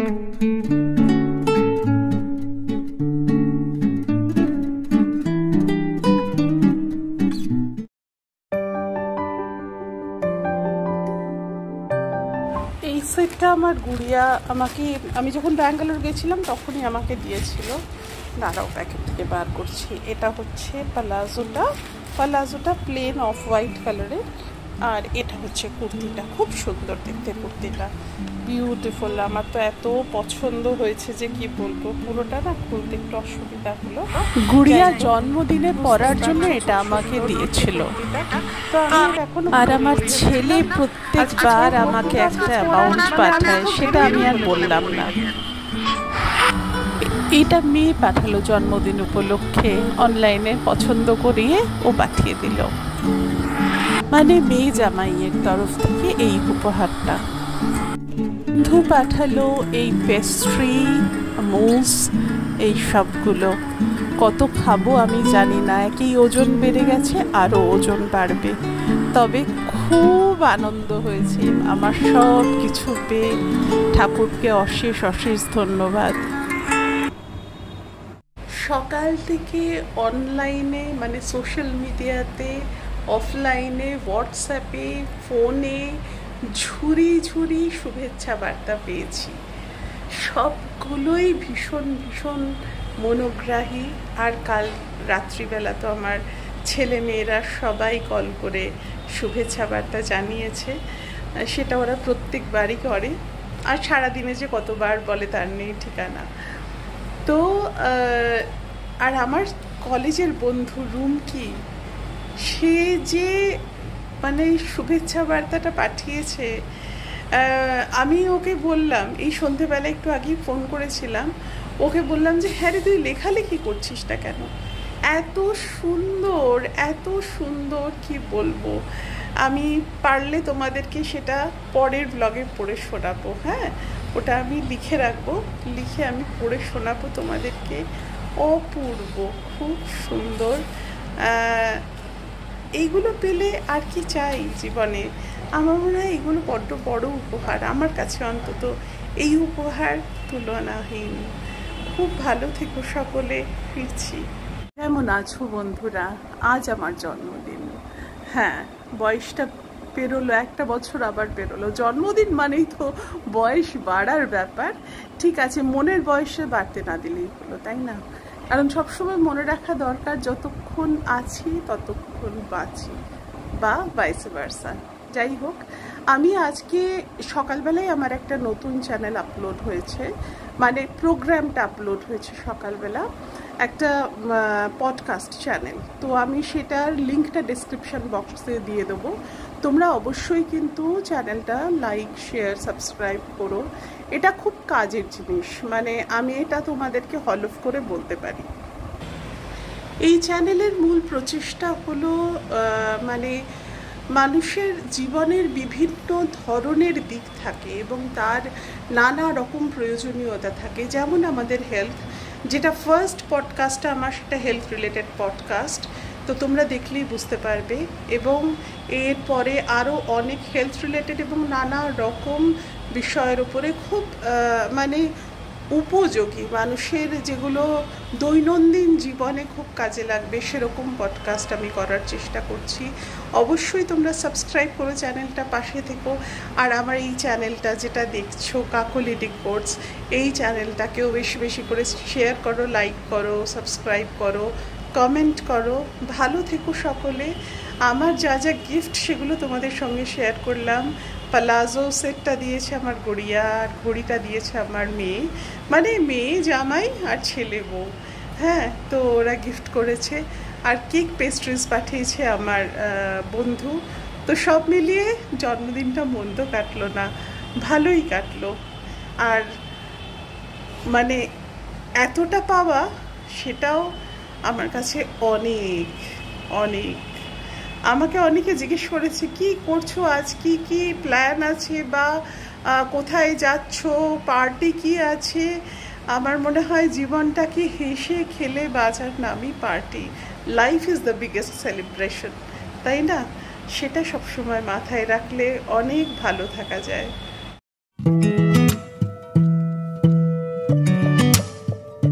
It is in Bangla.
এই সেটটা আমার গুড়িয়া আমাকে, আমি যখন ব্যাঙ্গালোর গেছিলাম তখনই আমাকে দিয়েছিল। দাঁড়াও প্যাকেট থেকে বার করছি। এটা হচ্ছে প্লাজোটা প্লেন অফ হোয়াইট কালারের, আর এটা হচ্ছে কুর্তিটা। খুব সুন্দর দেখতে কুর্তিটা, বিউটিফুল। আমার তো এত পছন্দ হয়েছে যে কি বলবো, পুরোটা না খুলতে একটু অসুবিধা হলো। গুড়িয়া জন্মদিনে পরার জন্য এটা আমাকে দিয়েছিল। আর আমার ছেলে প্রত্যেকবার আমাকে একটা অ্যামাউন্ট পাঠায়, সেটা আমি আর বললাম না। এটা মেয়ে পাঠালো জন্মদিন উপলক্ষে, অনলাইনে পছন্দ করিয়ে ও পাঠিয়ে দিল। মানে মেয়ে জামাইয়ের তরফ থেকে এই উপহারটা। বন্ধু পাঠালো এই পেস্ট্রি, মুস, এই সবগুলো। কত খাবো আমি জানি না, একই ওজন বেড়ে গেছে, আরও ওজন বাড়বে। তবে খুব আনন্দ হয়েছে আমার সব কিছু পেয়ে। ঠাকুরকে অশেষ অশেষ ধন্যবাদ। সকাল থেকে অনলাইনে, মানে সোশ্যাল মিডিয়াতে, অফলাইনে, হোয়াটসঅ্যাপে, ফোনে ঝুরি ঝুরি শুভেচ্ছা বার্তা পেয়েছি। সবগুলোই ভীষণ ভীষণ মনোগ্রাহী। আর কাল রাত্রিবেলা তো আমার ছেলে মেয়েরা সবাই কল করে শুভেচ্ছা বার্তা জানিয়েছে। সেটা ওরা প্রত্যেকবারই করে, আর সারাদিনে যে কতবার বলে তার নেই ঠিকানা। তো আর আমার কলেজের বন্ধু রুমকি, সে যে মানে শুভেচ্ছা বার্তাটা পাঠিয়েছে, আমি ওকে বললাম, এই সন্ধেবেলা একটু আগেই ফোন করেছিলাম, ওকে বললাম যে হ্যাঁ রে, তুই লেখালেখি করছিস না কেন? এত সুন্দর, এত সুন্দর, কি বলবো। আমি পারলে তোমাদেরকে সেটা পরের ব্লগে পড়ে শোনাবো। হ্যাঁ, ওটা আমি লিখে রাখবো, লিখে আমি পড়ে শোনাবো তোমাদেরকে। অপূর্ব, খুব সুন্দর। এইগুলো পেলে আর কি চাই জীবনে? আমার মনে হয় এগুলো বড্ড বড় উপহার, আমার কাছে অন্তত এই উপহার তুলনাহীন। খুব ভালো থেকো সকলে, ফিরছি। কেমন আছো বন্ধুরা? আজ আমার জন্মদিন। হ্যাঁ, বয়সটা পেরোলো, একটা বছর আবার পেরোলো। জন্মদিন মানেই তো বয়স বাড়ার ব্যাপার। ঠিক আছে, মনের বয়সে বাড়তে না দিলেই হলো, তাই না? কারণ সবসময় মনে রাখা দরকার, যতক্ষণ আছি ততক্ষণ বাঁচি, বা ভাইস ভার্সা। যাই হোক, আমি আজকে সকালবেলায় আমার একটা নতুন চ্যানেল আপলোড হয়েছে, মানে প্রোগ্রামটা আপলোড হয়েছে সকালবেলা, একটা পডকাস্ট চ্যানেল। তো আমি সেটার লিঙ্কটা ডেসক্রিপশন বক্সে দিয়ে দেবো। তোমরা অবশ্যই কিন্তু চ্যানেলটা লাইক, শেয়ার, সাবস্ক্রাইব করো। এটা খুব কাজের জিনিস, মানে আমি এটা তোমাদেরকে হলফ করে বলতে পারি। এই চ্যানেলের মূল প্রচেষ্টা হলো মানে মানুষের জীবনের বিভিন্ন ধরনের দিক থাকে এবং তার নানা রকম প্রয়োজনীয়তা থাকে। যেমন আমাদের হেলথ, যেটা ফার্স্ট পডকাস্টটা আমার, সেটা হেলথ রিলেটেড পডকাস্ট, তো তোমরা দেখলেই বুঝতে পারবে। এবং এরপরে আরও অনেক হেলথ রিলেটেড এবং নানা রকম বিষয়ের উপরে খুব মানে উপযোগী, মানুষের যেগুলো দৈনন্দিন জীবনে খুব কাজে লাগবে সেরকম পডকাস্ট আমি করার চেষ্টা করছি। অবশ্যই তোমরা সাবস্ক্রাইব করো চ্যানেলটা, পাশে থেকো। আর আমার এই চ্যানেলটা যেটা দেখছো, কাকলি ডিকোডস, এই চ্যানেলটাকেও বেশি বেশি করে শেয়ার করো, লাইক করো, সাবস্ক্রাইব করো, কমেন্ট করো। ভালো থেকো সকলে। আমার যা যা গিফট সেগুলো তোমাদের সঙ্গে শেয়ার করলাম। প্লাজো সেটটা দিয়েছে আমার গুড়িয়া, আর ঘড়িটা দিয়েছে আমার মেয়ে, মানে মেয়ে জামাই আর ছেলে বউ। হ্যাঁ, তো ওরা গিফট করেছে। আর কেক পেস্ট্রিজ পাঠিয়েছে আমার বন্ধু। তো সব মিলিয়ে জন্মদিনটা মন্দ কাটলো না, ভালোই কাটলো। আর মানে এতটা পাওয়া, সেটাও আমার কাছে অনেক অনেক। আমাকে অনেকে জিজ্ঞেস করেছে কি করছো আজ, কি কি প্ল্যান আছে, বা কোথায় যাচ্ছ, পার্টি কি আছে। আমার মনে হয় জীবনটাকে হেসে খেলে বাঁচার নামই party. Life is the biggest celebration, তাই না? সেটা সবসময় মাথায় রাখলে অনেক ভালো থাকা যায়।